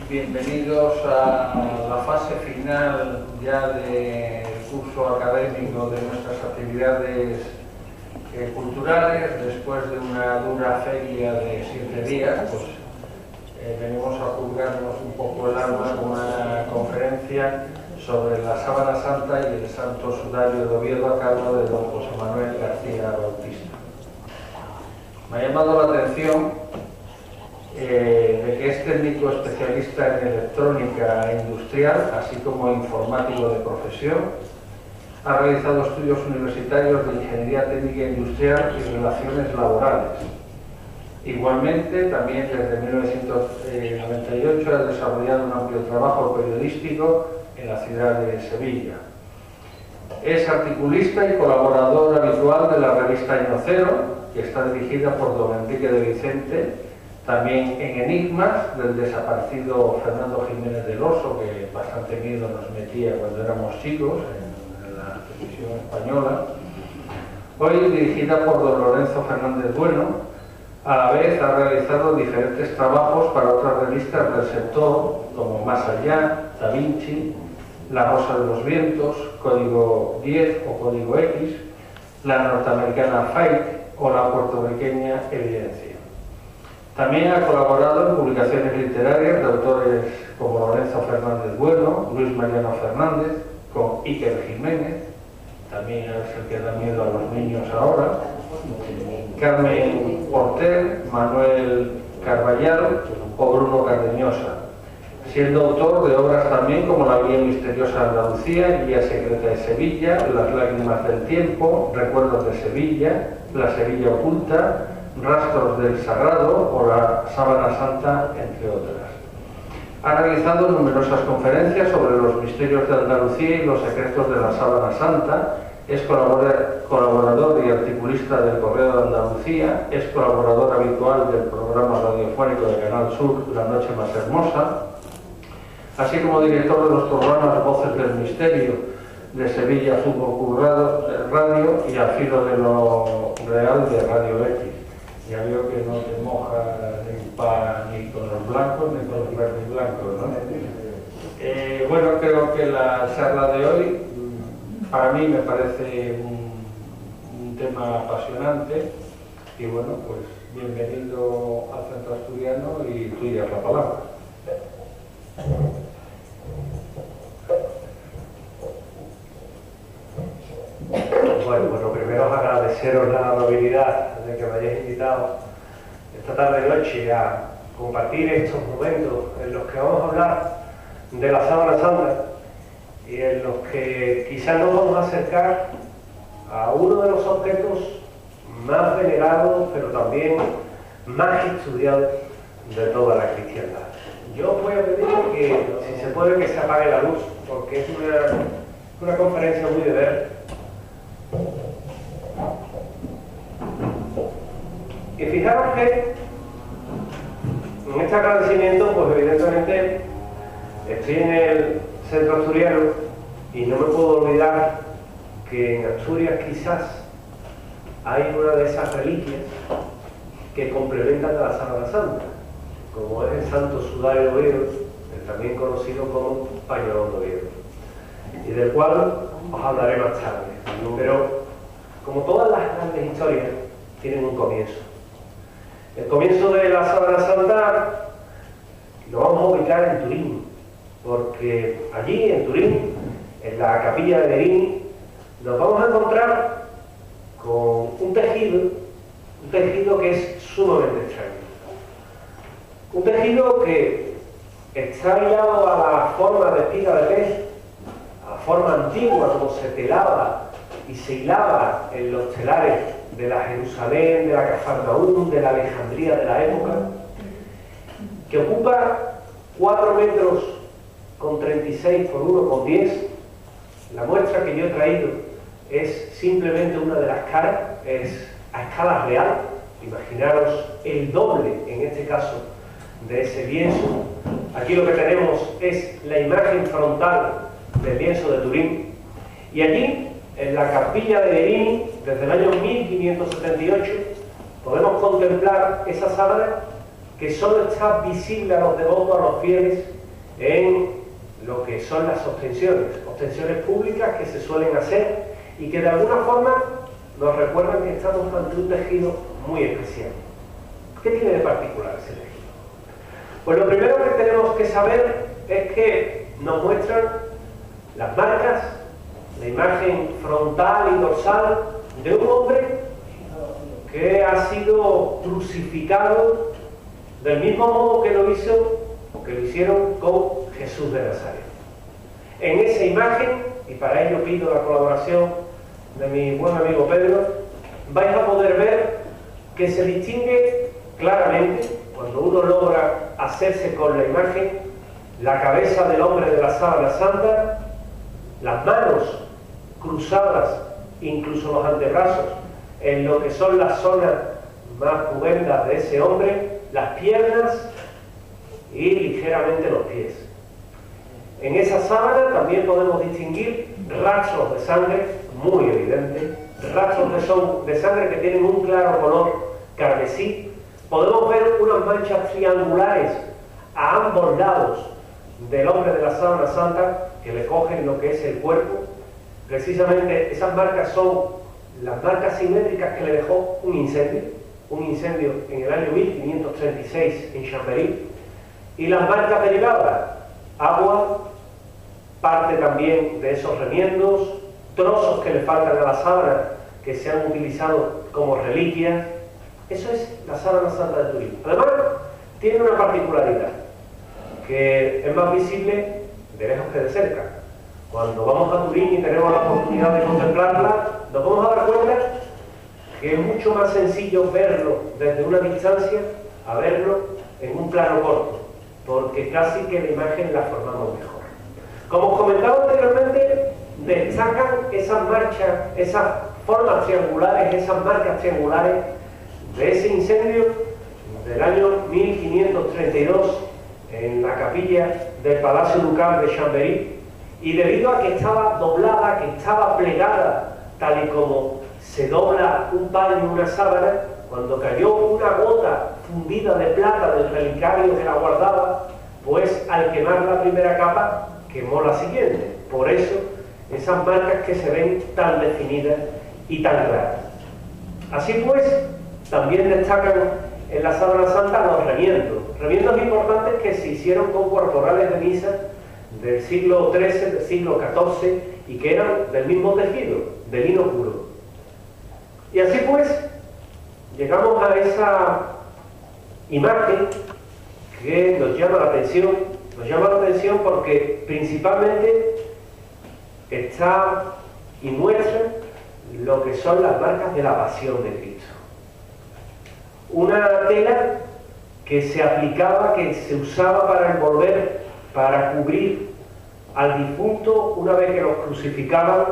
Bienvenidos a la fase final ya del curso académico de nuestras actividades culturales. Después de una dura feria de 7 días, pues venimos a juzgarnos un poco el alma con una conferencia sobre la Sábana Santa y el Santo Sudario de Oviedo a cargo de don José Manuel García Bautista. Me ha llamado la atención de que es técnico especialista en electrónica industrial, así como informático de profesión. Ha realizado estudios universitarios de Ingeniería Técnica Industrial y Relaciones Laborales. Igualmente, también desde 1998 ha desarrollado un amplio trabajo periodístico en la ciudad de Sevilla. Es articulista y colaborador habitual de la revista Año Cero, que está dirigida por don Enrique de Vicente, también en Enigmas, del desaparecido Fernando Jiménez del Oso, que bastante miedo nos metía cuando éramos chicos en la televisión española. Hoy dirigida por don Lorenzo Fernández Bueno. A la vez ha realizado diferentes trabajos para otras revistas del sector, como Más Allá, Da Vinci, La Rosa de los Vientos, Código 10 o Código X, la norteamericana Fight o la puertorriqueña Evidencia. También ha colaborado en publicaciones literarias de autores como Lorenzo Fernández Bueno, Luis Mariano Fernández, con Iker Jiménez, también es el que da miedo a los niños ahora, Carmen Porter, Manuel Carballal o Bruno Cardeñosa, siendo autor de obras también como La Vía Misteriosa de Andalucía, Guía Secreta de Sevilla, Las Lágrimas del Tiempo, Recuerdos de Sevilla, La Sevilla Oculta, Rastros del Sagrado o La Sábana Santa, entre otras. Ha realizado numerosas conferencias sobre los misterios de Andalucía y los secretos de la Sábana Santa. Es colaborador y articulista del Correo de Andalucía, es colaborador habitual del programa radiofónico de Canal Sur, La Noche Más Hermosa, así como director de los programas Voces del Misterio de Sevilla Fútbol Club Radio y Al Filo de lo Real de Radio X. Ya veo que no te moja ni con los blancos ni con los verdes y blancos, ¿no? Bueno, creo que la charla de hoy para mí me parece un tema apasionante y bueno, pues bienvenido al Centro Asturiano y tuya la palabra. Bueno, pues lo primero es agradeceros la amabilidad de que me hayáis invitado esta tarde-noche a compartir estos momentos en los que vamos a hablar de la Sábana Santa y en los que quizás nos vamos a acercar a uno de los objetos más venerados, pero también más estudiados de toda la cristiandad. Yo os voy a pedir que, si se puede, que se apague la luz, porque es una conferencia muy de ver. Y fijaros que en este agradecimiento, pues evidentemente estoy en el Centro Asturiano y no me puedo olvidar que en Asturias quizás hay una de esas reliquias que complementan a la Sábana Santa, como es el Santo Sudario de Oviedo, también conocido como Pañolón de Oviedo, y del cual os hablaré más tarde. Pero como todas las grandes historias tienen un comienzo. El comienzo de la Sábana Santa lo vamos a ubicar en Turín, porque allí en Turín, en la capilla de Verini, nos vamos a encontrar con un tejido que es sumamente extraño. Un tejido que está hilado a la forma de espiga de pez, a la forma antigua como se telaba y se hilaba en los telares de la Jerusalén, de la Cafarnaúm, de la Alejandría de la época, que ocupa 4 metros con 36 por 1 con 10. La muestra que yo he traído es simplemente una de las caras, es a escala real. Imaginaros el doble, en este caso, de ese lienzo. Aquí lo que tenemos es la imagen frontal del lienzo de Turín. Y allí, en la capilla de Verini, desde el año 1578, podemos contemplar esa sábana que solo está visible a los devotos, a los fieles, en lo que son las ostensiones públicas que se suelen hacer y que de alguna forma nos recuerdan que estamos ante un tejido muy especial. ¿Qué tiene de particular ese tejido? Pues lo primero que tenemos que saber es que nos muestran las marcas, la imagen frontal y dorsal de un hombre que ha sido crucificado del mismo modo que lo hicieron con Jesús de Nazaret. En esa imagen, y para ello pido la colaboración de mi buen amigo Pedro, vais a poder ver que se distingue claramente, cuando uno logra hacerse con la imagen, la cabeza del hombre de la sábana santa, las manos cruzadas, incluso los antebrazos, en lo que son las zonas más pubendas de ese hombre, las piernas y ligeramente los pies. En esa sábana también podemos distinguir rastros de sangre muy evidentes, rastros de sangre que tienen un claro color carmesí. Podemos ver unas manchas triangulares a ambos lados del hombre de la sábana santa que le cogen lo que es el cuerpo. Precisamente esas marcas son las marcas simétricas que le dejó un incendio en el año 1536 en Chambéry, y las marcas derivadas, agua, parte también de esos remiendos, trozos que le faltan a la sábana que se han utilizado como reliquias. Eso es la sábana santa de Turín. Además, tiene una particularidad, que es más visible de lejos que de cerca. Cuando vamos a Turín y tenemos la oportunidad de contemplarla, nos vamos a dar cuenta que es mucho más sencillo verlo desde una distancia a verlo en un plano corto, porque casi que la imagen la formamos mejor. Como os comentaba anteriormente, destacan esas marchas, esas formas triangulares, esas marcas triangulares de ese incendio del año 1532 en la capilla del Palacio Ducal de Chambéry, y debido a que estaba doblada, que estaba plegada, tal y como se dobla un paño, una sábana, cuando cayó una gota fundida de plata del relicario que la guardaba, pues al quemar la primera capa, quemó la siguiente. Por eso, esas marcas que se ven tan definidas y tan claras. Así pues, también destacan en la sábana santa los remiendos importantes que se hicieron con corporales de misa del siglo XIII, del siglo XIV, y que eran del mismo tejido, de lino puro. Y así pues, llegamos a esa imagen que nos llama la atención porque principalmente está y muestra lo que son las marcas de la pasión de Cristo. Una tela que se aplicaba, que se usaba para envolver, para cubrir al difunto una vez que los crucificaban.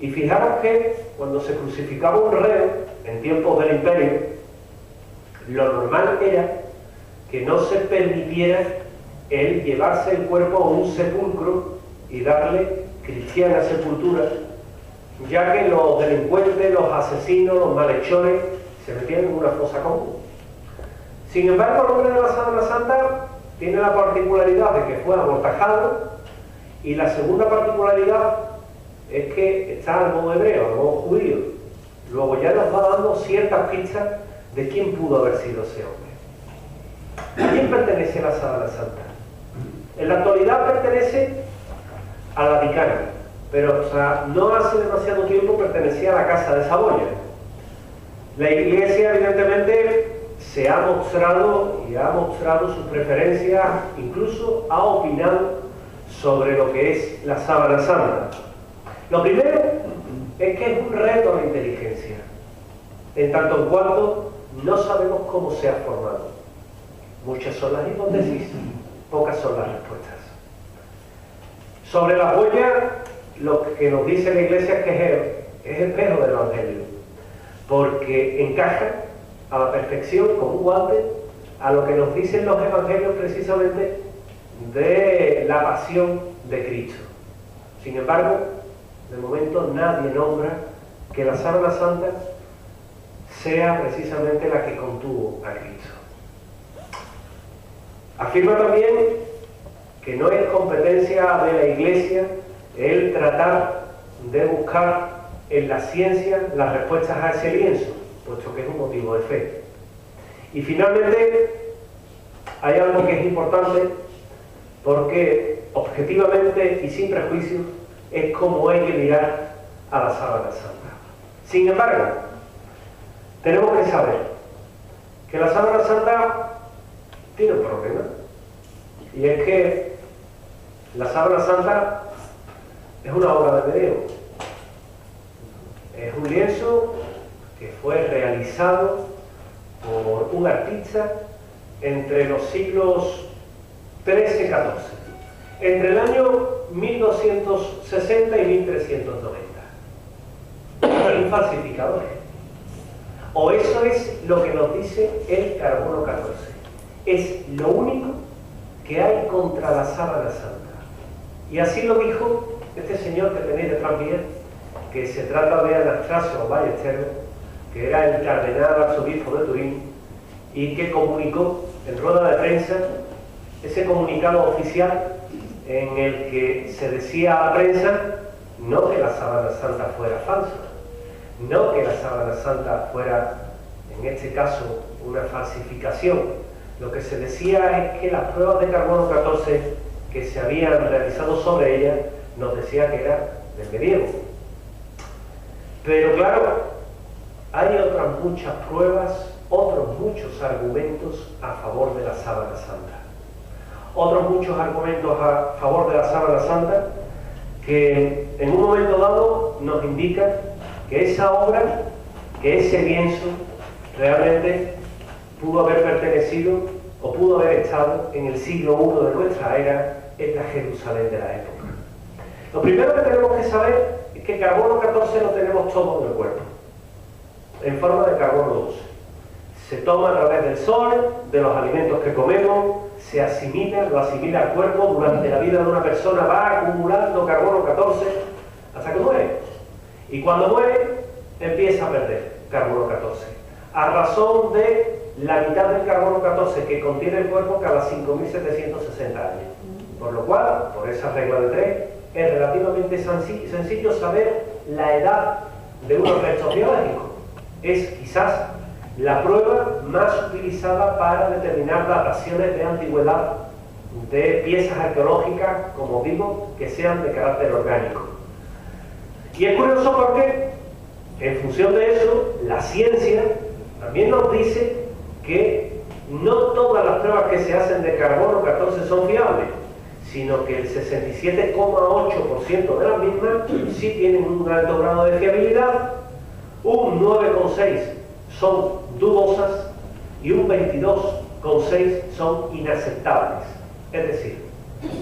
Y fijaros que cuando se crucificaba un reo en tiempos del imperio, lo normal era que no se permitiera el llevarse el cuerpo a un sepulcro y darle cristiana sepultura, ya que los delincuentes, los asesinos, los malhechores se metían en una fosa común. Sin embargo, el hombre de la sábana santa tiene la particularidad de que fue amortajado, y la segunda particularidad es que está al modo hebreo, al modo judío. Luego ya nos va dando ciertas pistas de quién pudo haber sido ese hombre. ¿A quién pertenece la sábana santa? En la actualidad pertenece al Vaticano, pero no hace demasiado tiempo pertenecía a la Casa de Saboya. La Iglesia evidentemente se ha mostrado y ha mostrado sus preferencias, incluso ha opinado sobre lo que es la sábana santa. Lo primero es que es un reto a la inteligencia, en tanto en cuanto no sabemos cómo se ha formado. Muchas son las hipótesis, pocas son las respuestas. Sobre la huella, lo que nos dice la Iglesia es que es espejo del Evangelio, porque encaja a la perfección como un guante a lo que nos dicen los Evangelios precisamente de la pasión de Cristo. Sin embargo, de momento nadie nombra que la sábana santa sea precisamente la que contuvo a Cristo. Afirma también que no es competencia de la Iglesia el tratar de buscar en la ciencia las respuestas a ese lienzo, puesto que es un motivo de fe. Y finalmente, hay algo que es importante, porque objetivamente y sin prejuicios es como hay que mirar a la Sábana Santa. Sin embargo, tenemos que saber que la Sábana Santa tiene un problema, y es que la Sábana Santa es una obra de Medeo. Es un lienzo que fue realizado por un artista entre los siglos XIII y XIV, entre el año 1260 y 1390. Un falsificador. O eso es lo que nos dice el carbono 14. Es lo único que hay contra la Sábana Santa. Y así lo dijo este señor que tenéis detrás mío, que se trata de Anastasio Ballesteros, que era el cardenal arzobispo de Turín, y que comunicó en rueda de prensa ese comunicado oficial en el que se decía a la prensa no que la Sábana Santa fuera falsa, no que la Sábana Santa fuera, en este caso, una falsificación. Lo que se decía es que las pruebas de carbono 14 que se habían realizado sobre ella nos decía que era del medievo. Pero claro, hay otras muchas pruebas, otros muchos argumentos a favor de la Sábana Santa. Otros muchos argumentos a favor de la Sábana Santa que en un momento dado nos indican que esa obra, que ese lienzo, realmente pudo haber pertenecido o pudo haber estado en el siglo I de nuestra era en la Jerusalén de la época. Lo primero que tenemos que saber es que carbono 14 lo tenemos todo en el cuerpo, en forma de carbono 12. Se toma a través del sol, de los alimentos que comemos, se asimila, lo asimila al cuerpo. Durante la vida de una persona va acumulando carbono 14 hasta que muere. Y cuando muere, empieza a perder carbono 14. A razón de la mitad del carbono 14 que contiene el cuerpo cada 5.760 años. Por lo cual, por esa regla de 3, es relativamente sencillo saber la edad de unos restos biológicos. Es quizás la prueba más utilizada para determinar dataciones de antigüedad de piezas arqueológicas, como digo, que sean de carácter orgánico. Y es curioso porque, en función de eso, la ciencia también nos dice que no todas las pruebas que se hacen de carbono 14 son fiables, sino que el 67,8% de las mismas sí tienen un alto grado de fiabilidad, un 9,6% son dudosas y un 22,6% son inaceptables. Es decir,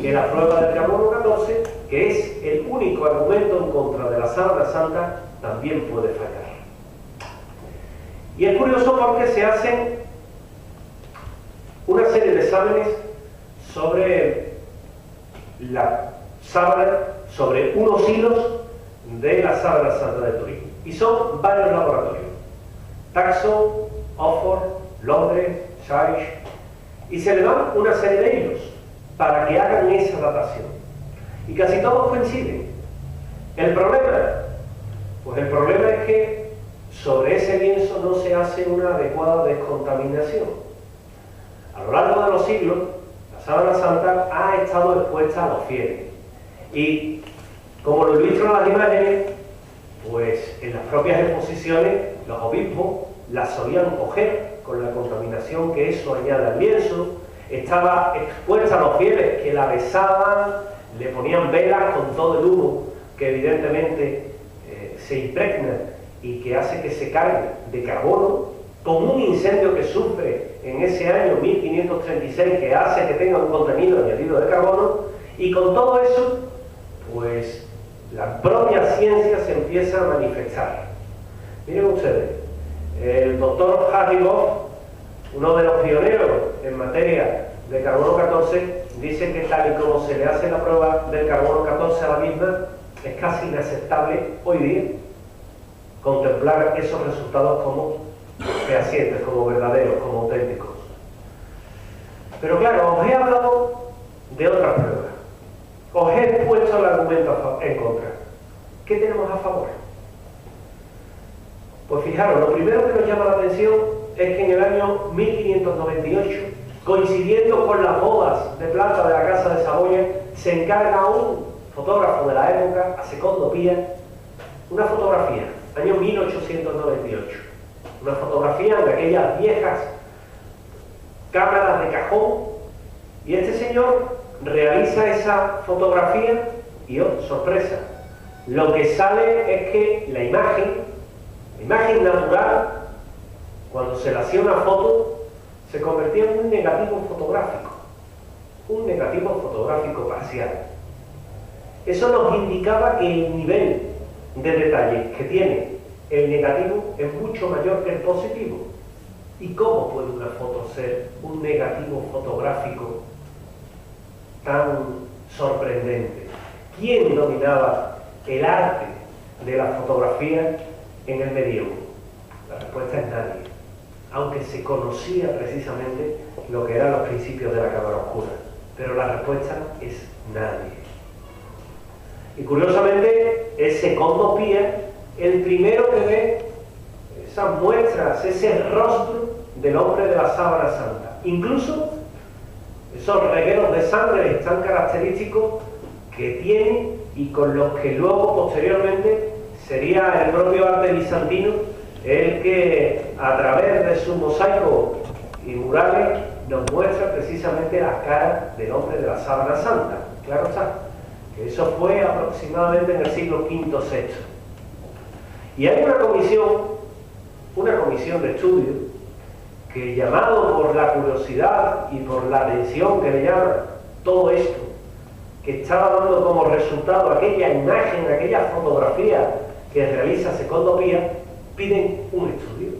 que la prueba del carbono 14, que es el único argumento en contra de la Sábana Santa, también puede fallar. Y es curioso porque se hacen una serie de exámenes sobre la sábana, sobre unos hilos de la Sábana Santa de Turín. Y son varios laboratorios: Taxo, Oxford, Londres, Schweich, y se le dan una serie de hilos para que hagan esa datación. Y casi todos coinciden. ¿El problema? Pues el problema es que sobre ese lienzo no se hace una adecuada descontaminación. A lo largo de los siglos, la Sábana Santa ha estado expuesta a los fieles. Y, como lo ilustran las imágenes, pues en las propias exposiciones, los obispos las solían coger con la contaminación que eso añade al lienzo. Estaba expuesta a los fieles que la besaban, le ponían velas con todo el humo que evidentemente se impregna y que hace que se cargue de carbono, con un incendio que sufre en ese año 1536 que hace que tenga un contenido añadido de carbono, y con todo eso, pues la propia ciencia se empieza a manifestar. Miren ustedes, el doctor Harry Goff, uno de los pioneros en materia de carbono 14, dice que tal y como se le hace la prueba del carbono 14 a la misma, es casi inaceptable hoy día contemplar esos resultados como fehacientes, como verdaderos, como auténticos. Pero claro, os he hablado de otras pruebas. argumentos en contra. ¿Qué tenemos a favor? Pues fijaros, lo primero que nos llama la atención es que en el año 1598, coincidiendo con las bodas de plata de la Casa de Saboya, se encarga a un fotógrafo de la época, a Secondo Pia, una fotografía, año 1898. Una fotografía de aquellas viejas cámaras de cajón, y este señor realiza esa fotografía y, oh, sorpresa, lo que sale es que la imagen natural, cuando se le hacía una foto, se convertía en un negativo fotográfico parcial. Eso nos indicaba que el nivel de detalle que tiene el negativo es mucho mayor que el positivo. ¿Y cómo puede una foto ser un negativo fotográfico tan sorprendente? ¿Quién dominaba el arte de la fotografía en el medievo? La respuesta es nadie, aunque se conocía precisamente lo que eran los principios de la cámara oscura, pero la respuesta es nadie. Y curiosamente es Secondo Pia el primero que ve esas muestras, ese rostro del hombre de la sábana santa. Incluso esos regueros de sangre tan característicos que tiene y con los que luego posteriormente sería el propio arte bizantino el que a través de sus mosaicos y murales nos muestra precisamente las caras del hombre de la sábana santa. Claro está, que eso fue aproximadamente en el siglo V-VI. Y hay una comisión de estudio que, llamado por la curiosidad y por la atención que le llama todo esto, que estaba dando como resultado aquella imagen, aquella fotografía que realiza Secondo Pia, piden un estudio.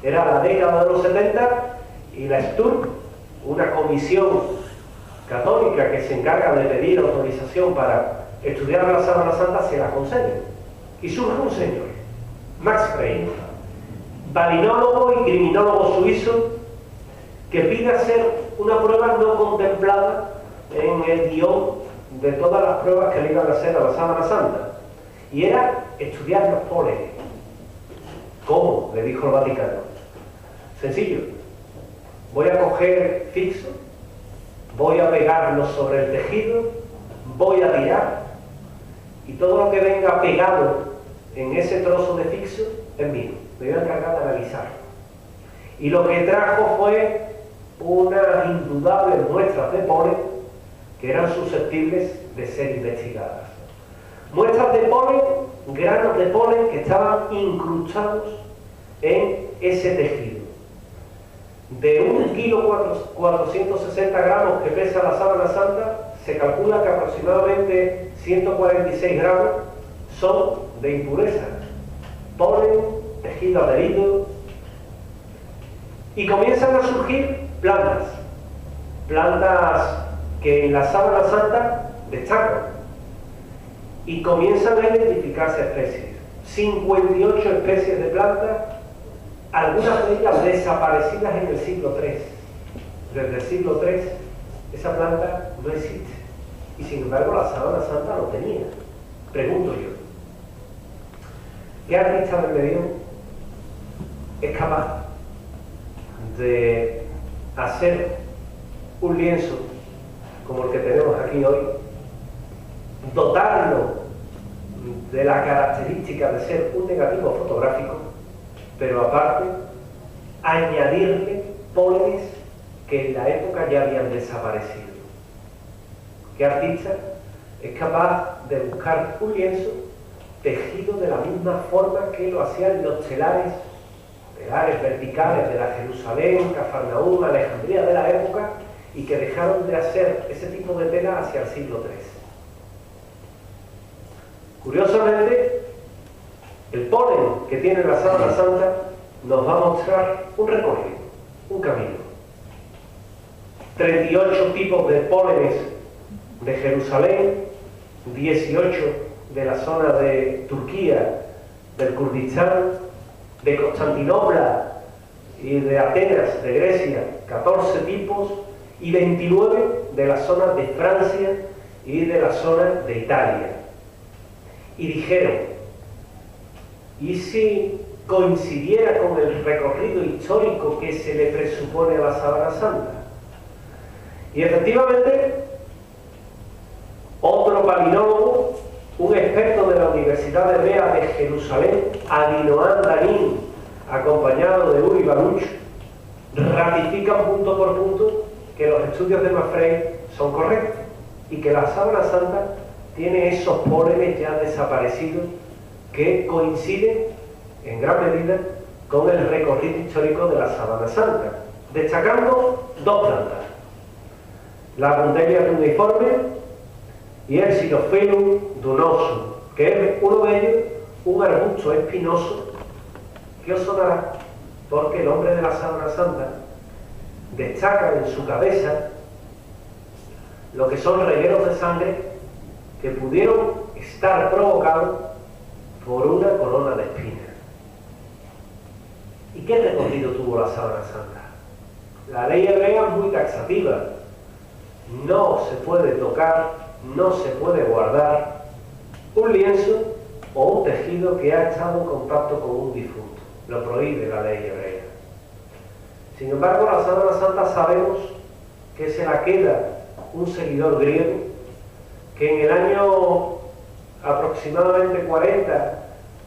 Era la década de los 70 y la STURC, una comisión católica que se encarga de pedir autorización para estudiar la sábana santa, se la concede. Y surge un señor, Max Frey, balinólogo y criminólogo suizo, que pide hacer una prueba no contemplada en el guión de todas las pruebas que le iban a hacer a la sábana santa, y era estudiar los pólenes. ¿Cómo?, le dijo el Vaticano. Sencillo, voy a coger fixo, voy a pegarlo sobre el tejido, voy a tirar, y todo lo que venga pegado en ese trozo de fixo es mío. Me voy a encargar de analizarlo. Y lo que trajo fue unas indudables muestras de polen que eran susceptibles de ser investigadas. Muestras de polen, granos de polen que estaban incrustados en ese tejido. De 1 kilo 460 gramos que pesa la sábana santa, se calcula que aproximadamente 146 gramos son de impureza, polen, tejido adherido, y comienzan a surgir plantas que en la sábana santa destacan, y comienzan a identificarse especies, 58 especies de plantas, algunas de ellas desaparecidas en el siglo III. Desde el siglo III esa planta no existe, y sin embargo la sábana santa lo tenía. Pregunto yo, ¿qué artista del medio es capaz de hacer un lienzo como el que tenemos aquí hoy, dotarlo de la característica de ser un negativo fotográfico, pero aparte añadirle pólenes que en la época ya habían desaparecido? ¿Qué artista es capaz de buscar un lienzo tejido de la misma forma que lo hacían los telares verticales de la Jerusalén, Cafarnaúm, Alejandría de la época, y que dejaron de hacer ese tipo de tela hacia el siglo III? Curiosamente, el polen que tiene la sábana santa nos va a mostrar un recorrido, un camino. 38 tipos de pólenes de Jerusalén, 18 de la zona de Turquía, del Kurdistán, de Constantinopla y de Atenas, de Grecia, 14 tipos, y 29 de las zonas de Francia y de la zona de Italia. Y dijeron, ¿y si coincidiera con el recorrido histórico que se le presupone a la Sábana Santa? Y efectivamente, otro palinólogo, un experto de la Universidad Hebrea de Jerusalén, Adinoam Danin, acompañado de Uri Baruch, ratifican punto por punto que los estudios de Maffrey son correctos y que la Sábana Santa tiene esos pólenes ya desaparecidos que coinciden en gran medida con el recorrido histórico de la Sábana Santa, destacando dos plantas: la Bundelia cuneiforme y el Xylophyllum dunosum, que es uno de ellos un arbusto espinoso que os sonará porque el hombre de la Sábana Santa destaca en su cabeza lo que son regueros de sangre que pudieron estar provocados por una corona de espinas. ¿Y qué recorrido tuvo la Sábana Santa? La ley hebrea es muy taxativa. No se puede tocar, no se puede guardar un lienzo o un tejido que ha estado en contacto con un difunto. Lo prohíbe la ley hebrea. Sin embargo, la Sábana Santa sabemos que se la queda un seguidor griego que en el año aproximadamente 40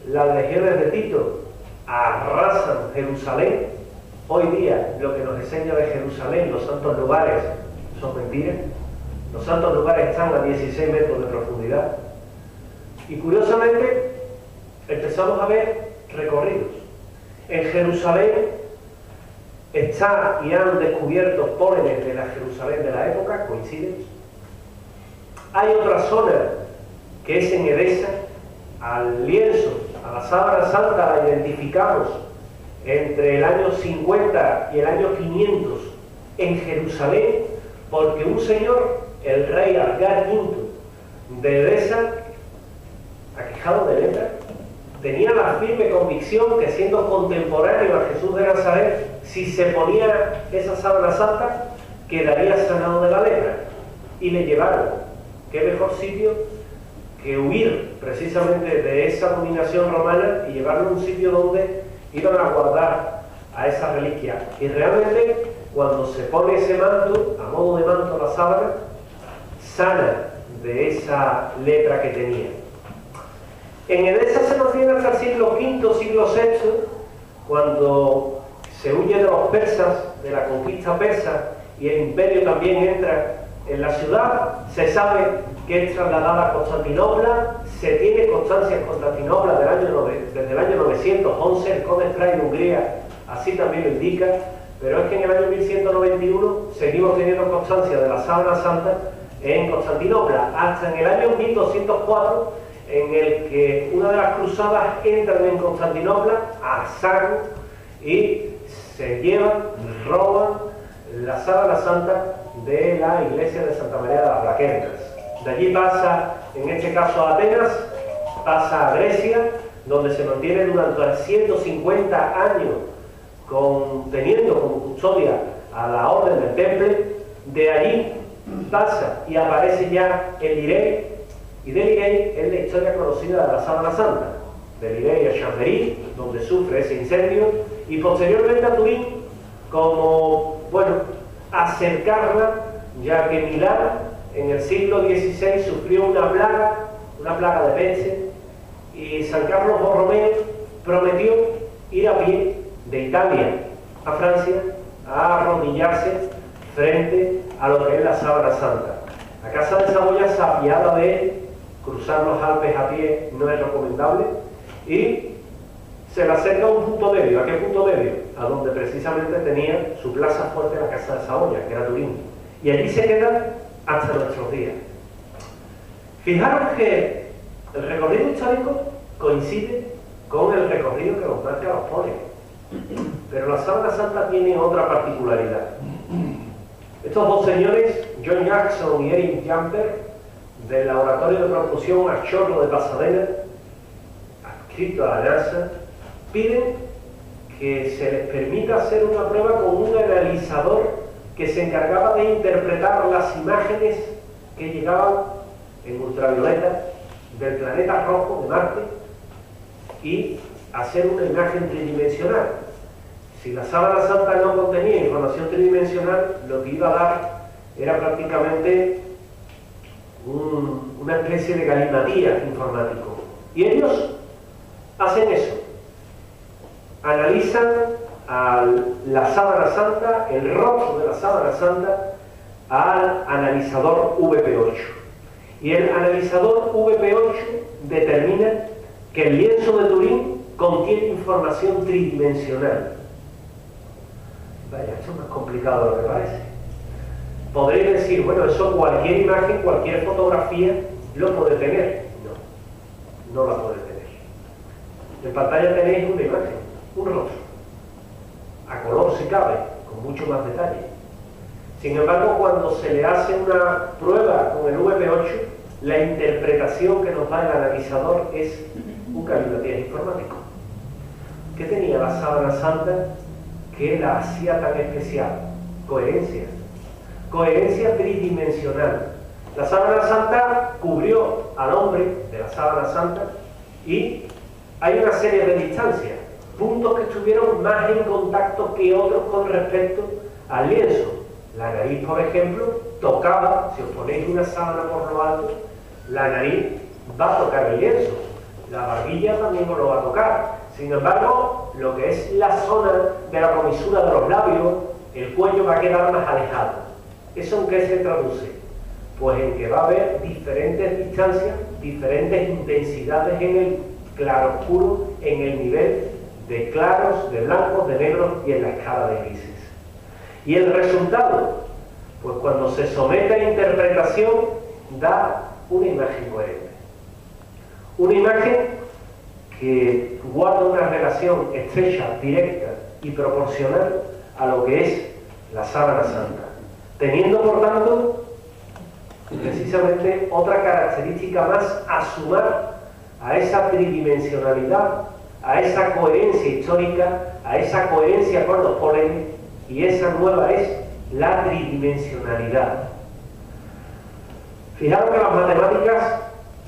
las legiones de Tito arrasan Jerusalén. Hoy día lo que nos enseña de Jerusalén, los santos lugares, son mentiras. Los santos lugares están a 16 metros de profundidad. Y curiosamente empezamos a ver recorridos. En Jerusalén está y han descubierto pólenes de la Jerusalén de la época, coinciden. Hay otra zona que es en Edesa, al lienzo, a la Sábana Santa la identificamos entre el año 50 y el año 500 en Jerusalén, porque un señor, el rey Adgar V de Edesa, aquejado de lepra, tenía la firme convicción que siendo contemporáneo a Jesús de Nazaret, si se ponía esa Sábana Santa, quedaría sanado de la lepra. Y le llevaron. ¿Qué mejor sitio que huir precisamente de esa dominación romana y llevarlo a un sitio donde iban a guardar a esa reliquia? Y realmente, cuando se pone ese manto, a modo de manto la sábana, sana de esa lepra que tenía. En Edesa se nos viene hasta el siglo V, siglo VI, cuando se huye de los persas, de la conquista persa, y el imperio también entra en la ciudad. Se sabe que es trasladada a Constantinopla, se tiene constancia en Constantinopla desde el año 911, el Codex Fray de Hungría así también lo indica, pero es que en el año 1191 seguimos teniendo constancia de la Sábana Santa en Constantinopla, hasta en el año 1204, en el que una de las cruzadas entran en Constantinopla a saco y se llevan, roban la Sábana Santa de la iglesia de Santa María de las Plaquetas. De allí pasa, en este caso a Atenas, pasa a Grecia, donde se mantiene durante 150 años teniendo como custodia a la orden del Temple. De allí pasa y aparece ya en Lirey, y de Lirey es la historia conocida de la Sábana Santa, de Lirey a Chambéry, donde sufre ese incendio, y posteriormente a Turín, como, bueno, acercarla, ya que Milán en el siglo XVI sufrió una plaga de peste, y San Carlos Borromeo prometió ir a pie de Italia a Francia a arrodillarse frente a lo que es la Sábana Santa. La Casa de Saboya se apiada de él, cruzar los Alpes a pie no es recomendable, y se le acerca a un punto medio. ¿A qué punto medio? A donde precisamente tenía su plaza fuerte la Casa de Saboya, que era Turín. Y allí se queda hasta nuestros días. Fijaros que el recorrido histórico coincide con el recorrido que nos marca los pólenes. Pero la Sábana Santa tiene otra particularidad. Estos dos señores, John Jackson y Eric Jumper, del Laboratorio de Propulsión a Chorro de Pasadena, adscrito a la NASA, piden que se les permita hacer una prueba con un analizador que se encargaba de interpretar las imágenes que llegaban en ultravioleta del planeta rojo de Marte y hacer una imagen tridimensional. Si la sábana santa no contenía información tridimensional, lo que iba a dar era prácticamente una especie de galimatías informático. Y ellos hacen eso. Analizan a la sábana santa, el rostro de la sábana santa, al analizador VP8. Y el analizador VP8 determina que el lienzo de Turín contiene información tridimensional. Vaya, esto es más complicado de lo que parece. Podréis decir, bueno, eso cualquier imagen, cualquier fotografía lo puede tener. No, no la puede tener. En pantalla tenéis una imagen, un rostro, a color si cabe, con mucho más detalle. Sin embargo, cuando se le hace una prueba con el VP8, la interpretación que nos da el analizador es un galimatías informático. ¿Qué tenía la sábana santa que la hacía tan especial? Coherencia. Coherencia tridimensional. La sábana santa cubrió al hombre de la sábana santa y hay una serie de distancias, puntos que estuvieron más en contacto que otros con respecto al lienzo. La nariz, por ejemplo, tocaba, si os ponéis una sábana por lo alto, la nariz va a tocar el lienzo. La barbilla también os lo va a tocar. Sin embargo, lo que es la zona de la comisura de los labios, el cuello va a quedar más alejado. ¿Eso en qué se traduce? Pues en que va a haber diferentes distancias, diferentes intensidades en el claroscuro, en el nivel de claros, de blancos, de negros y en la escala de grises. ¿Y el resultado? Pues cuando se somete a interpretación da una imagen coherente. Una imagen que guarda una relación estrecha, directa y proporcional a lo que es la sábana santa, teniendo por tanto precisamente otra característica más a sumar a esa tridimensionalidad, a esa coherencia histórica, a esa coherencia con los pólenes, y esa nueva es la tridimensionalidad. Fijaros que las matemáticas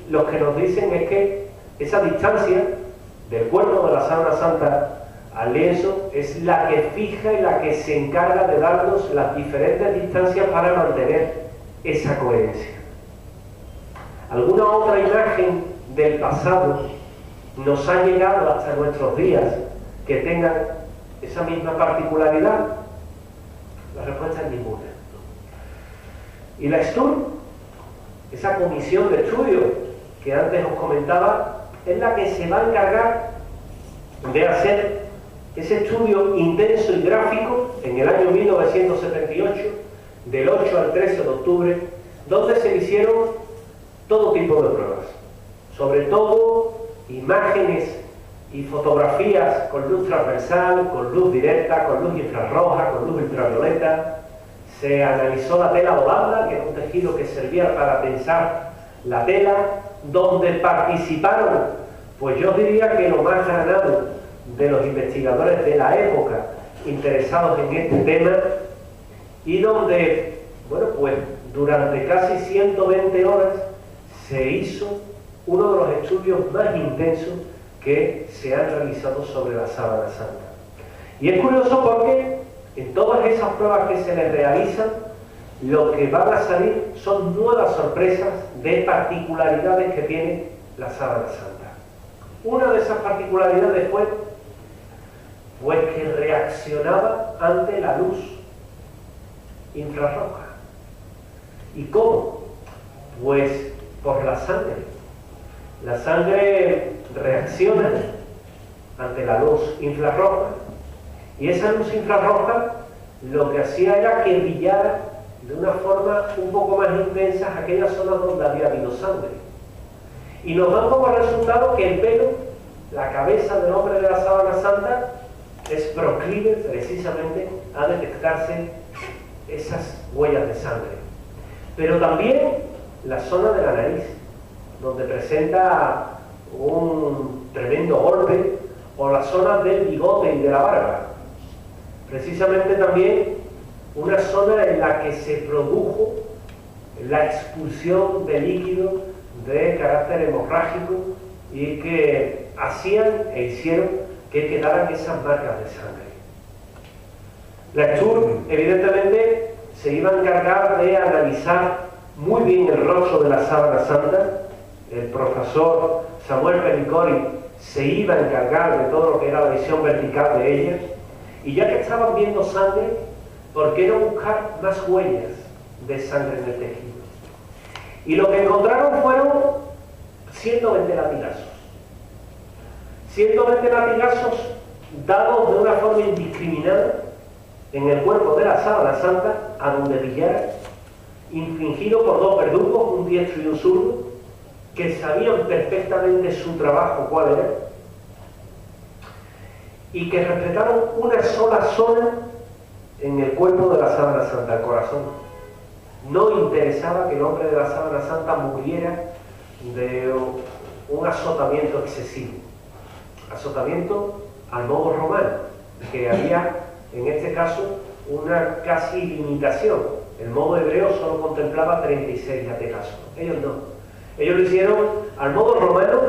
lo que nos dicen es que esa distancia del cuerpo de la sábana santa al lienzo es la que fija y la que se encarga de darnos las diferentes distancias para mantener esa coherencia. ¿Alguna otra imagen del pasado nos ha llegado hasta nuestros días que tengan esa misma particularidad? La respuesta es ninguna. Y la STUR, esa comisión de estudio que antes os comentaba, es la que se va a encargar de hacer ese estudio intenso y gráfico en el año 1978, del 8 al 13 de octubre, donde se hicieron todo tipo de pruebas, sobre todo imágenes y fotografías con luz transversal, con luz directa, con luz infrarroja, con luz ultravioleta. Se analizó la tela volanda, que es un tejido que servía para tensar la tela, donde participaron, pues yo diría que lo más ganado de los investigadores de la época interesados en este tema, y donde, bueno, pues durante casi 120 horas se hizo uno de los estudios más intensos que se han realizado sobre la sábana santa. Y es curioso porque en todas esas pruebas que se les realizan, lo que van a salir son nuevas sorpresas de particularidades que tiene la sábana santa. Una de esas particularidades fue pues que reaccionaba ante la luz infrarroja. ¿Y cómo? Pues por la sangre. La sangre reacciona ante la luz infrarroja, y esa luz infrarroja lo que hacía era que brillara de una forma un poco más intensa aquellas zonas donde había habido sangre. Y nos dan como resultado que el pelo, la cabeza del hombre de la sábana santa, es proclive precisamente a detectarse esas huellas de sangre. Pero también la zona de la nariz, donde presenta un tremendo golpe, o la zona del bigote y de la barba. Precisamente también una zona en la que se produjo la expulsión de líquido de carácter hemorrágico y que hacían e hicieron que quedaran esas marcas de sangre. La STUR, evidentemente, se iba a encargar de analizar muy bien el rostro de la sábana santa. El profesor Samuel Pericori se iba a encargar de todo lo que era la visión vertical de ella. Y ya que estaban viendo sangre, ¿por qué no buscar más huellas de sangre en el tejido? Y lo que encontraron fueron 120 latigazos. 120 latigazos dados de una forma indiscriminada en el cuerpo de la sábana santa, a donde pillara, infligido por dos verdugos, un diestro y un zurdo, que sabían perfectamente su trabajo cuál era, y que respetaron una sola zona en el cuerpo de la sábana santa, el corazón. No interesaba que el hombre de la sábana santa muriera de un azotamiento excesivo, azotamiento al modo romano, que había en este caso una casi limitación. El modo hebreo solo contemplaba 36 latigazos, ellos no. Ellos lo hicieron al modo romano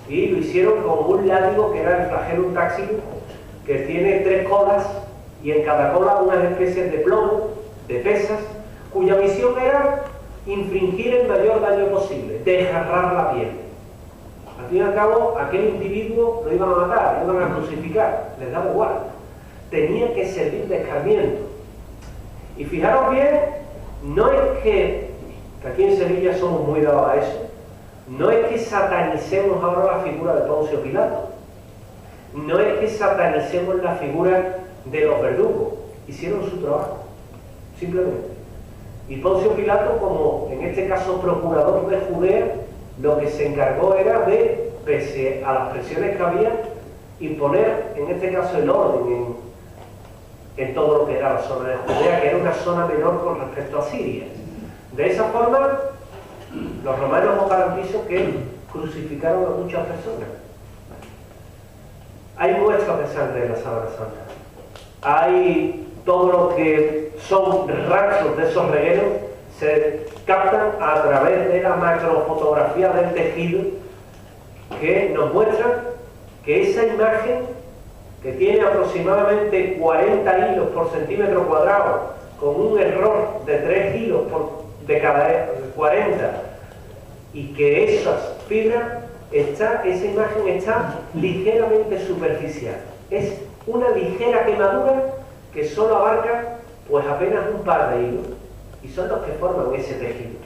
y lo hicieron con un látigo que era el flagellum taxilum, que tiene 3 colas y en cada cola unas especies de plomo, de pesas, cuya misión era infligir el mayor daño posible, desgarrar la piel. Al fin y al cabo, aquel individuo lo iban a matar, lo iban a crucificar, les daba igual. Tenía que servir de escarmiento. Y fijaros bien, no es que aquí en Sevilla somos muy dados a eso, no es que satanicemos ahora la figura de Poncio Pilato, no es que satanicemos la figura de los verdugos, hicieron su trabajo, simplemente. Y Poncio Pilato, como en este caso procurador de Judea, lo que se encargó era de, pese a las presiones que había, imponer en este caso el orden en todo lo que era la zona de Judea, que era una zona menor con respecto a Siria. De esa forma, los romanos os garantizo que crucificaron a muchas personas. Hay muestras de sangre en la sábana santa. Hay todo lo que son rastros de esos regueros, se captan a través de la macrofotografía del tejido, que nos muestra que esa imagen, que tiene aproximadamente 40 hilos por centímetro cuadrado, con un error de 3 hilos de cada 40, y que esas fibras, esa imagen está ligeramente superficial. Es una ligera quemadura que solo abarca pues apenas un par de hilos, y son los que forman ese tejido.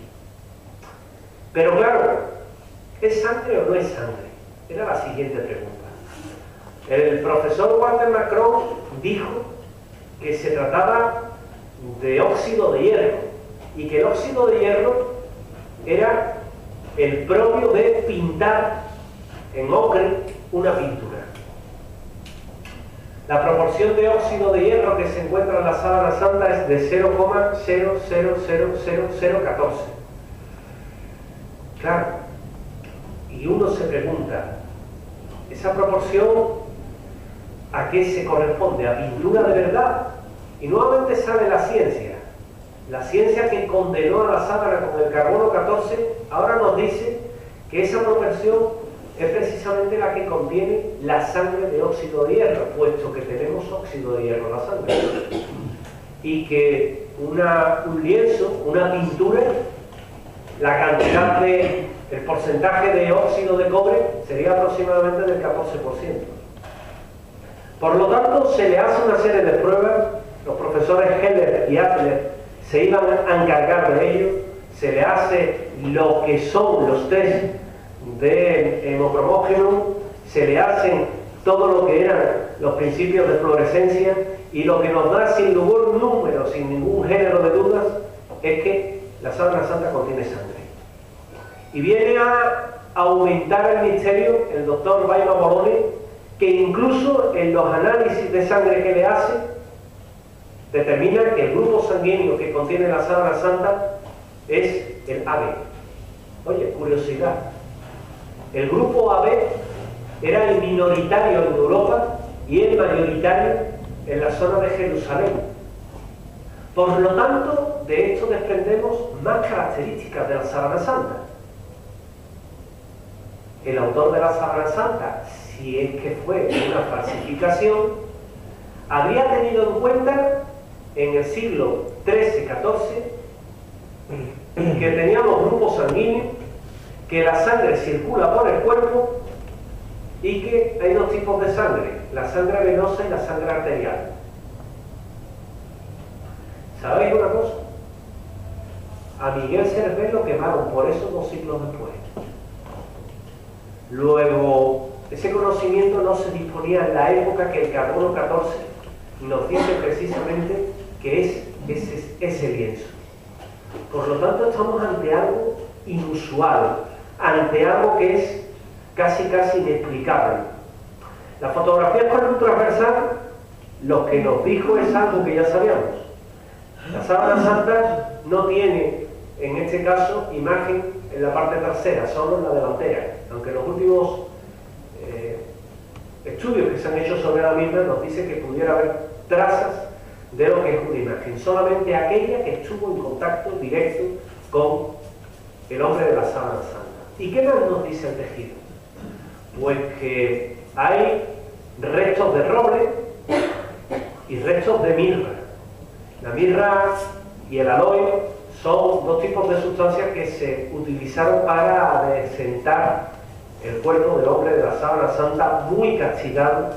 Pero claro, ¿es sangre o no es sangre? Era la siguiente pregunta. El profesor Walter Macron dijo que se trataba de óxido de hierro y que el óxido de hierro era el propio de pintar en ocre una pintura. La proporción de óxido de hierro que se encuentra en la sábana santa es de 0,000014. Claro, y uno se pregunta, ¿esa proporción a qué se corresponde? ¿A pintura de verdad? Y nuevamente sale la ciencia que condenó a la sábana con el carbono 14, ahora nos dice que esa proporción es precisamente la que contiene la sangre de óxido de hierro, puesto que tenemos óxido de hierro en la sangre. Y que un lienzo, una pintura, la cantidad el porcentaje de óxido de cobre sería aproximadamente del 14%. Por lo tanto, se le hace una serie de pruebas, los profesores Heller y Adler se iban a encargar de ello, se le hace lo que son los test de hemocromógeno, se le hacen todo lo que eran los principios de fluorescencia, y lo que nos da sin ningún número, sin ningún género de dudas, es que la sábana santa contiene sangre. Y viene a aumentar el misterio el doctor Baima Boloni, que incluso en los análisis de sangre que le hace, determina que el grupo sanguíneo que contiene la sábana santa es el AB. Oye, curiosidad. El grupo AB era el minoritario en Europa y el mayoritario en la zona de Jerusalén. Por lo tanto, de esto desprendemos más características de la sábana santa. El autor de la sábana santa, si es que fue una falsificación, había tenido en cuenta en el siglo XIII-XIV que teníamos grupos sanguíneos, que la sangre circula por el cuerpo y que hay dos tipos de sangre, la sangre venosa y la sangre arterial. ¿Sabéis una cosa? A Miguel Servet lo quemaron por eso 2 siglos después. Luego, ese conocimiento no se disponía en la época que el carbono 14 nos dice precisamente que es ese lienzo. Por lo tanto, estamos ante algo inusual, ante algo que es casi inexplicable. La fotografía con luz transversal lo que nos dijo es algo que ya sabíamos. La sábana santa no tiene, en este caso, imagen en la parte trasera, solo en la delantera, aunque los últimos estudios que se han hecho sobre la misma nos dicen que pudiera haber trazas de lo que es una imagen, solamente aquella que estuvo en contacto directo con el hombre de la sábana santa. ¿Y qué más nos dice el tejido? Pues que hay restos de roble y restos de mirra. La mirra y el aloe son 2 tipos de sustancias que se utilizaron para desentar el cuerpo del hombre de la sábana santa, muy castigado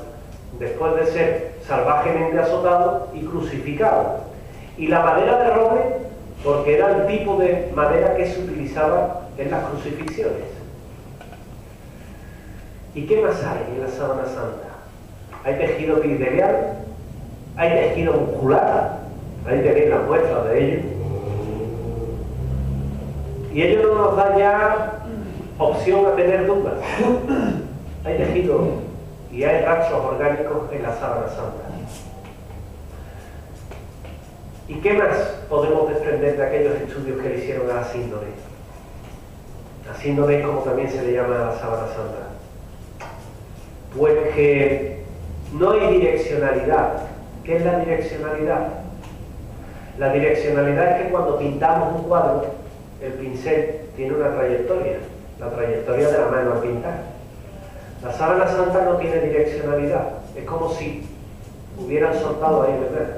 después de ser salvajemente azotado y crucificado. Y la madera de roble, porque era el tipo de madera que se utilizaba en las crucifixiones. ¿Y qué más hay en la sábana santa? Hay tejido epitelial, hay tejido muscular, ahí tenéis las muestras de ello. Y ello no nos da ya opción a tener dudas. Hay tejido y hay rastros orgánicos en la sábana santa. ¿Y qué más podemos desprender de aquellos estudios que le hicieron a la síndrome? La síndrome, como también se le llama a la sábana santa. Pues que no hay direccionalidad. ¿Qué es la direccionalidad? La direccionalidad es que cuando pintamos un cuadro, el pincel tiene una trayectoria, la trayectoria de la mano al pintar. La sábana santa no tiene direccionalidad, es como si hubieran soltado ahí, ¿verdad?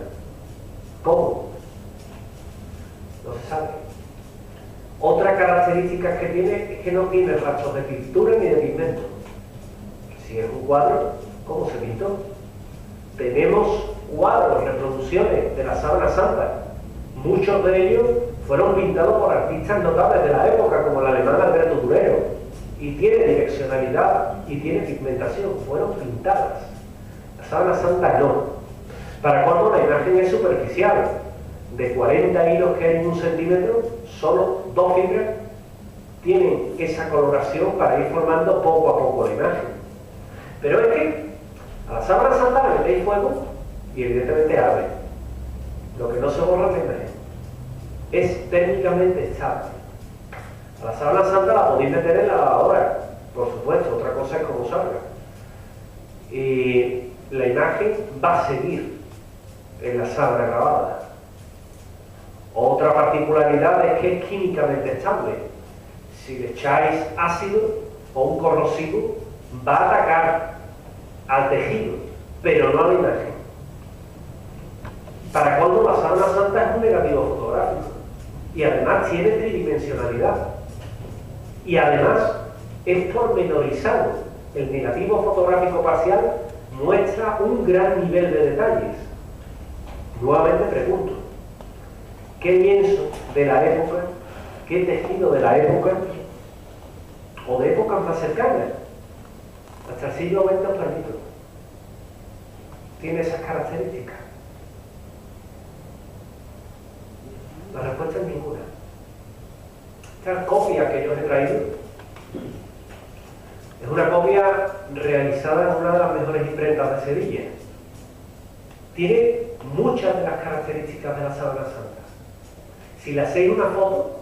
¿Cómo? No se sabe. Otra característica que tiene es que no tiene rastros de pintura ni de pigmento. Si es un cuadro, ¿cómo se pintó? Tenemos cuadros, reproducciones de la sábana santa. Muchos de ellos fueron pintados por artistas notables de la época, como el alemán Alberto Durero, y tiene direccionalidad y tiene pigmentación, fueron pintadas. La sábana santa no. Para cuando la imagen es superficial, de 40 hilos que hay en 1 centímetro, solo 2 fibras tienen esa coloración para ir formando poco a poco la imagen. Pero es que a la sábana santa le metéis fuego y evidentemente arde. Lo que no se borra es la imagen. Es técnicamente estable. A la sábana santa la podéis meter en la lavadora, por supuesto, otra cosa es cómo salga. Y la imagen va a seguir en la sábana grabada. Otra particularidad es que es químicamente estable. Si le echáis ácido o un corrosivo, va a atacar al tejido, pero no a la imagen. Para cuando la sábana santa es un negativo fotográfico y además tiene tridimensionalidad y además es pormenorizado. El negativo fotográfico parcial muestra un gran nivel de detalles. Nuevamente pregunto, ¿qué lienzo de la época, qué tejido de la época o de épocas más cercanas, hasta el siglo XX os permito, tiene esas características? La respuesta es ninguna. Esta copia que yo os he traído es una copia realizada en una de las mejores imprentas de Sevilla. Tiene muchas de las características de la sábana santa. Si le hacéis una foto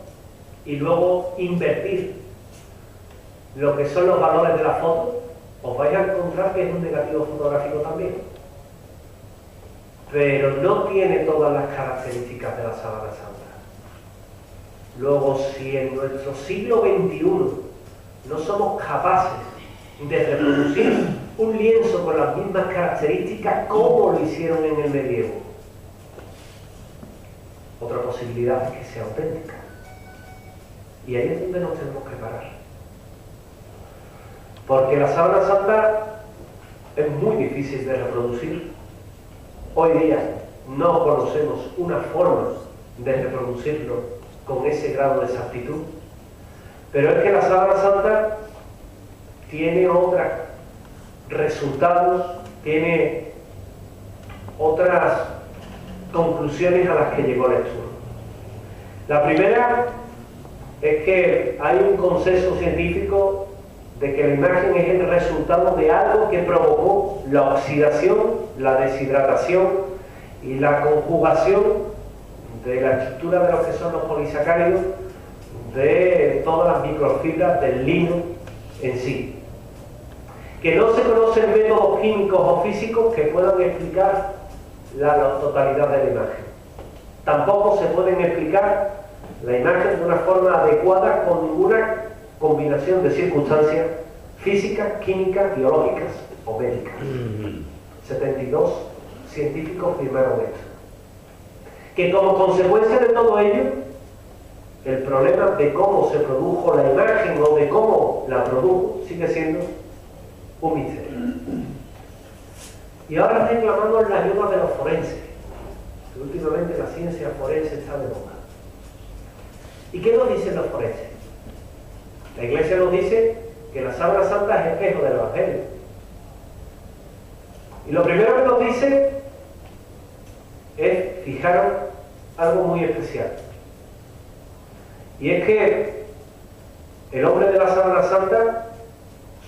y luego invertir lo que son los valores de la foto, os vais a encontrar que es un negativo fotográfico también. pero no tiene todas las características de la sábana santa. Luego, si en nuestro siglo XXI no somos capaces de reproducir un lienzo con las mismas características como lo hicieron en el medievo, otra posibilidad es que sea auténtica. Y ahí es donde nos tenemos que parar. Porque la sábana santa es muy difícil de reproducir. Hoy día no conocemos una forma de reproducirlo con ese grado de exactitud. Pero es que la sábana santa tiene otros resultados, tiene otras conclusiones a las que llegó el estudio. La primera es que hay un consenso científico de que la imagen es el resultado de algo que provocó la oxidación, la deshidratación y la conjugación de la estructura de lo que son los polisacáridos, de todas las microfibras del lino en sí. Que no se conocen métodos químicos o físicos que puedan explicar la totalidad de la imagen. Tampoco se pueden explicar la imagen de una forma adecuada con ninguna combinación de circunstancias físicas, químicas, biológicas o médicas. 72 científicos firmaron esto. Que como consecuencia de todo ello, el problema de cómo se produjo la imagen o de cómo la produjo sigue siendo un misterio. Y ahora reclamamos la ayuda de los forenses, que últimamente la ciencia forense está de moda. ¿Y qué nos dicen los forenses? La Iglesia nos dice que la sábana santa es espejo del Evangelio. Y lo primero que nos dice es, fijaros, algo muy especial. Y es que el hombre de la sábana santa,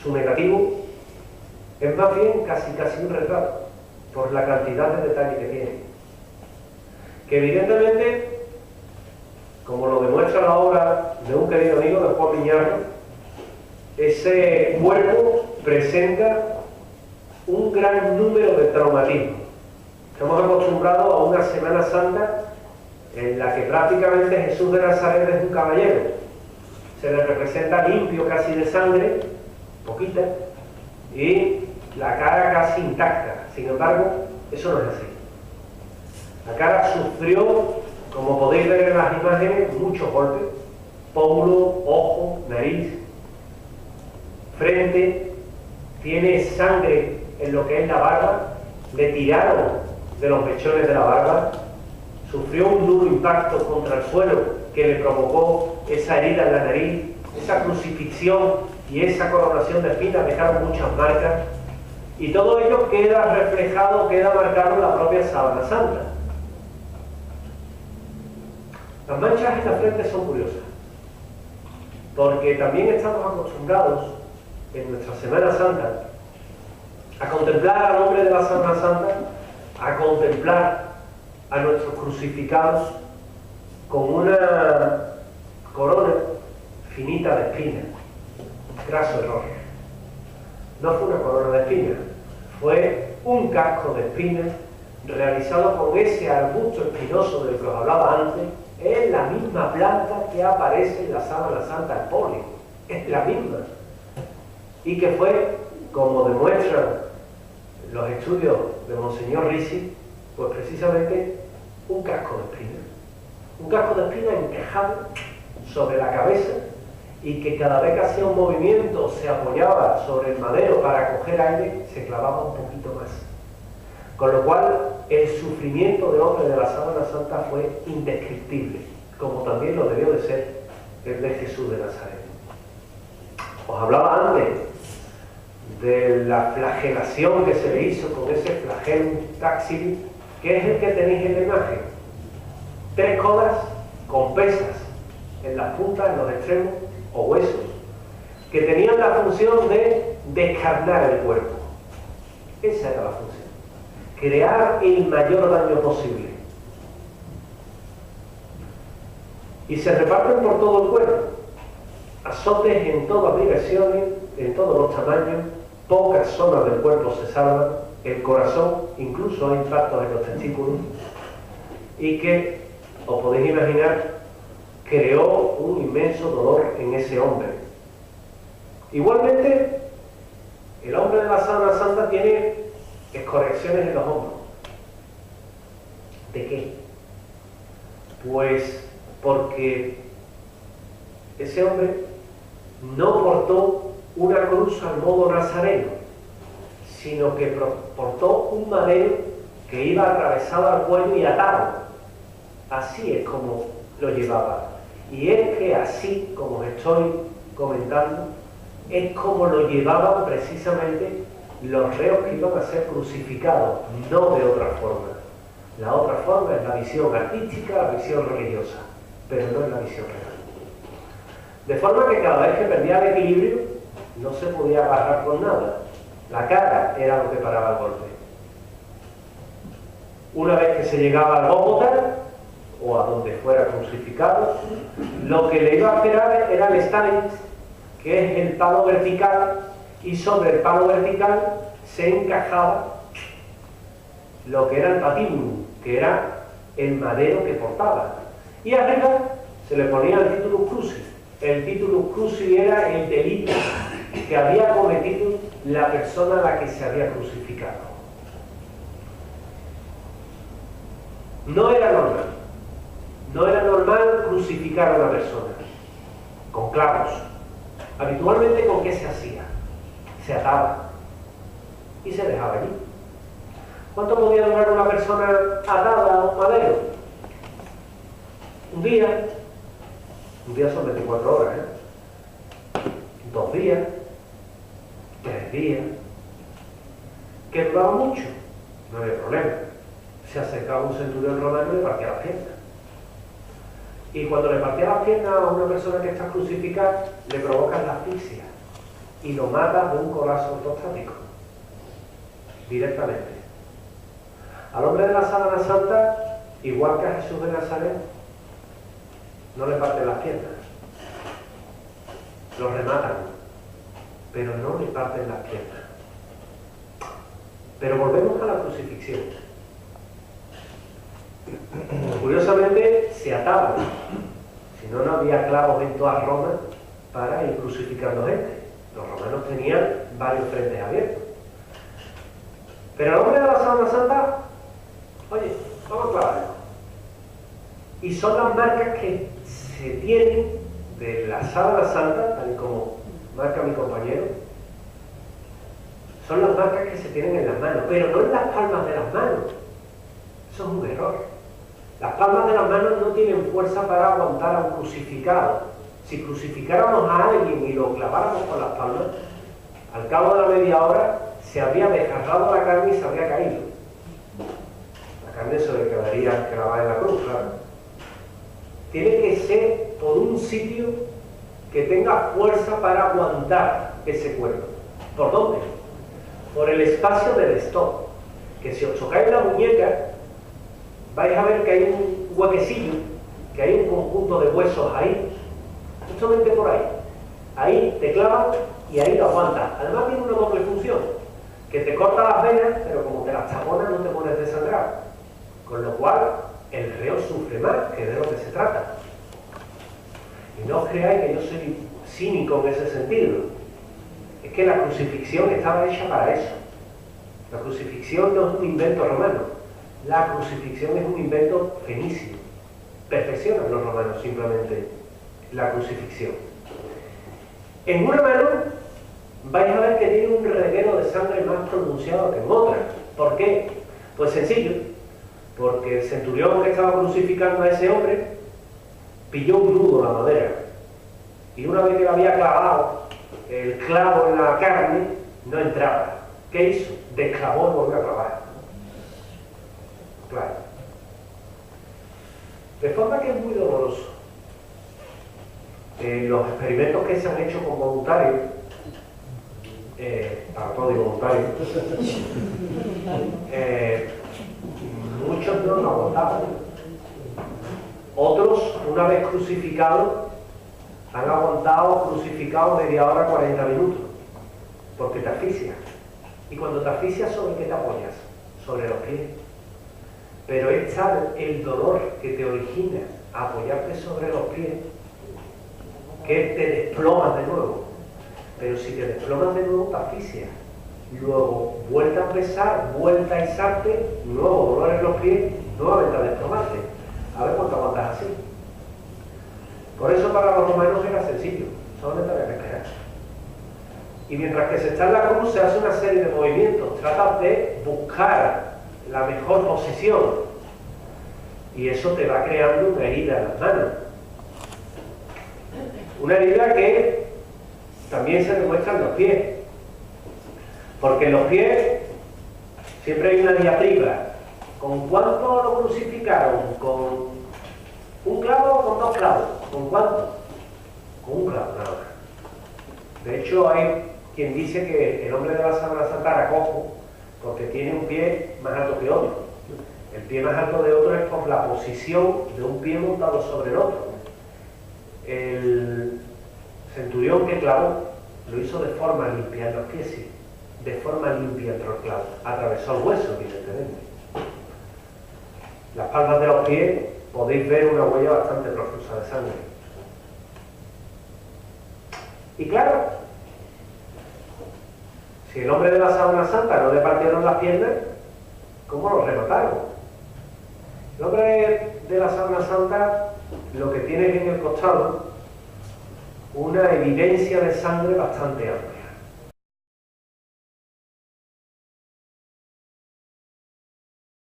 su negativo, es más bien casi un retrato, por la cantidad de detalle que tiene. Que evidentemente, como lo demuestra la obra de un querido amigo de Juan Miñarro, ese cuerpo presenta un gran número de traumatismos. Estamos acostumbrados a una Semana Santa en la que prácticamente Jesús de Nazaret es un caballero. Se le representa limpio, casi de sangre, poquita, y la cara casi intacta. Sin embargo, eso no es así. La cara sufrió, como podéis ver en las imágenes, muchos golpes. Pómulo, ojo, nariz, frente, tiene sangre en lo que es la barba, le tiraron de los mechones de la barba, sufrió un duro impacto contra el suelo que le provocó esa herida en la nariz, esa crucifixión y esa coronación de espinas dejaron muchas marcas, y todo ello queda reflejado, queda marcado en la propia sábana santa. Las manchas en la frente son curiosas, porque también estamos acostumbrados en nuestra Semana Santa a contemplar al hombre de la Sábana Santa, a contemplar a nuestros crucificados con una corona finita de espinas. Graso error. No fue una corona de espinas, fue un casco de espinas realizado con ese arbusto espinoso del que os hablaba antes. Es la misma planta que aparece en la Sábana Santa del Poli, es la misma. Y que fue, como demuestran los estudios de Monseñor Ricci, pues precisamente un casco de espinas. Un casco de espinas encajado sobre la cabeza y que cada vez que hacía un movimiento se apoyaba sobre el madero para coger aire, se clavaba un poquito más. Con lo cual, el sufrimiento del hombre de la Sábana Santa fue indescriptible, como también lo debió de ser el de Jesús de Nazaret. Os hablaba antes de la flagelación que se le hizo con ese flagelo táxil, que es el que tenéis en la imagen. 3 colas con pesas en las puntas, en los extremos, o huesos, que tenían la función de descarnar el cuerpo. Esa era la función. Crear el mayor daño posible. Y se reparten por todo el cuerpo. Azotes en todas direcciones, en todos los tamaños, pocas zonas del cuerpo se salvan, el corazón, incluso hay impactos en los testículos, y que, os podéis imaginar, creó un inmenso dolor en ese hombre. Igualmente, el hombre de la Sábana Santa tiene escoriaciones en los hombros. ¿De qué? Pues porque ese hombre no portó una cruz al modo nazareno, sino que portó un madero que iba atravesado al cuello y atado. Así es como lo llevaba. Y es que así, como os estoy comentando, es como lo llevaban precisamente los reos que iban a ser crucificados, no de otra forma. La otra forma es la visión artística, la visión religiosa, pero no es la visión real. De forma que cada vez que perdía el equilibrio, no se podía agarrar con nada. La cara era lo que paraba el golpe. Una vez que se llegaba al Gólgota, o a donde fuera crucificado, lo que le iba a esperar era el Stannis, que es el palo vertical, y sobre el palo vertical se encajaba lo que era el patíbulo, que era el madero que portaba. Y arriba se le ponía el titulus crucis. El titulus crucis era el delito que había cometido la persona a la que se había crucificado. No era normal. No era normal crucificar a una persona con clavos. Habitualmente, ¿con qué se hacía? Se ataba y se dejaba allí. ¿Cuánto podía durar una persona atada a un madero? Un día son 24 horas, 2 días, 3 días, que duraba mucho, no había problema. Se acercaba un centurión romano y le partía las piernas. Y cuando le partía las piernas a una persona que está crucificada, le provocan la asfixia y lo mata de un colapso ortostático, directamente. Al hombre de la Sábana Santa, igual que a Jesús de Nazaret, no le parten las piernas, lo rematan, pero no le parten las piernas. Pero volvemos a la crucifixión. Curiosamente se ataban, si no, no había clavos en toda Roma para ir crucificando gente. Los romanos tenían varios frentes abiertos. Pero el hombre de la Sábana Santa, oye, vamos a clavarlo. Y son las marcas que se tienen de la Sábana Santa, tal y como marca mi compañero, son las marcas que se tienen en las manos, pero no en las palmas de las manos. Eso es un error. Las palmas de las manos no tienen fuerza para aguantar a un crucificado. Si crucificáramos a alguien y lo claváramos con las palmas, al cabo de la media hora se habría desgarrado la carne y se habría caído. La carne se le quedaría clavada en la cruz, claro. Tiene que ser por un sitio que tenga fuerza para aguantar ese cuerpo. ¿Por dónde? Por el espacio del stop. Que si os tocáis la muñeca, vais a ver que hay un huequecillo, que hay un conjunto de huesos ahí, justamente por ahí. Ahí te clavas y ahí lo aguantas. Además tiene una doble función, que te corta las venas, pero como te las taponas no te pones desangrado. Con lo cual, el reo sufre más, que de lo que se trata. Y no os creáis que yo soy cínico en ese sentido. Es que la crucifixión estaba hecha para eso. La crucifixión no es un invento romano. La crucifixión es un invento fenicio. Perfeccionan los romanos simplemente la crucifixión. En una mano vais a ver que tiene un reguero de sangre más pronunciado que en otra. ¿Por qué? Pues sencillo. Porque el centurión que estaba crucificando a ese hombre pilló un nudo la madera. Y una vez que le había clavado el clavo en la carne, no entraba. ¿Qué hizo? Desclavó y volvió a clavar. Claro. De forma que es muy doloroso. Los experimentos que se han hecho con voluntarios, para todo y voluntarios, muchos no lo aguantaban. Otros, una vez crucificados, han aguantado crucificados media hora, 40 minutos, porque te asfixias. Y cuando te asfixias, ¿sobre qué te apoyas? Sobre los pies. Pero es tal el dolor que te origina apoyarte sobre los pies que te desplomas de nuevo. Pero si te desplomas de nuevo, te asfixias. Luego, vuelta a empezar, vuelta a izarte, nuevo dolor en los pies, nuevamente a desplomarte. A ver cuánto aguantas así. Por eso para los romanos era sencillo, solamente había que esperar. Y mientras que se está en la cruz, se hace una serie de movimientos. Tratas de buscar la mejor posición. Y eso te va creando una herida en las manos. Una herida que también se demuestra en los pies. Porque en los pies siempre hay una diatriba. ¿Con cuánto lo crucificaron? ¿Con un clavo o con dos clavos? ¿Con cuánto? Con un clavo, nada más. De hecho, hay quien dice que el hombre de la Sábana Santa era cojo porque tiene un pie más alto que otro. El pie más alto de otro es por la posición de un pie montado sobre el otro. El centurión que clavó lo hizo de forma limpia en los pies, sí. De forma limpia entre los clavos. Atravesó el hueso, evidentemente. Las palmas de los pies podéis ver una huella bastante profusa de sangre. Y claro, si el hombre de la Sábana Santa no le partieron las piernas, ¿cómo lo remataron? El hombre de la Sábana Santa lo que tiene es en el costado una evidencia de sangre bastante amplia.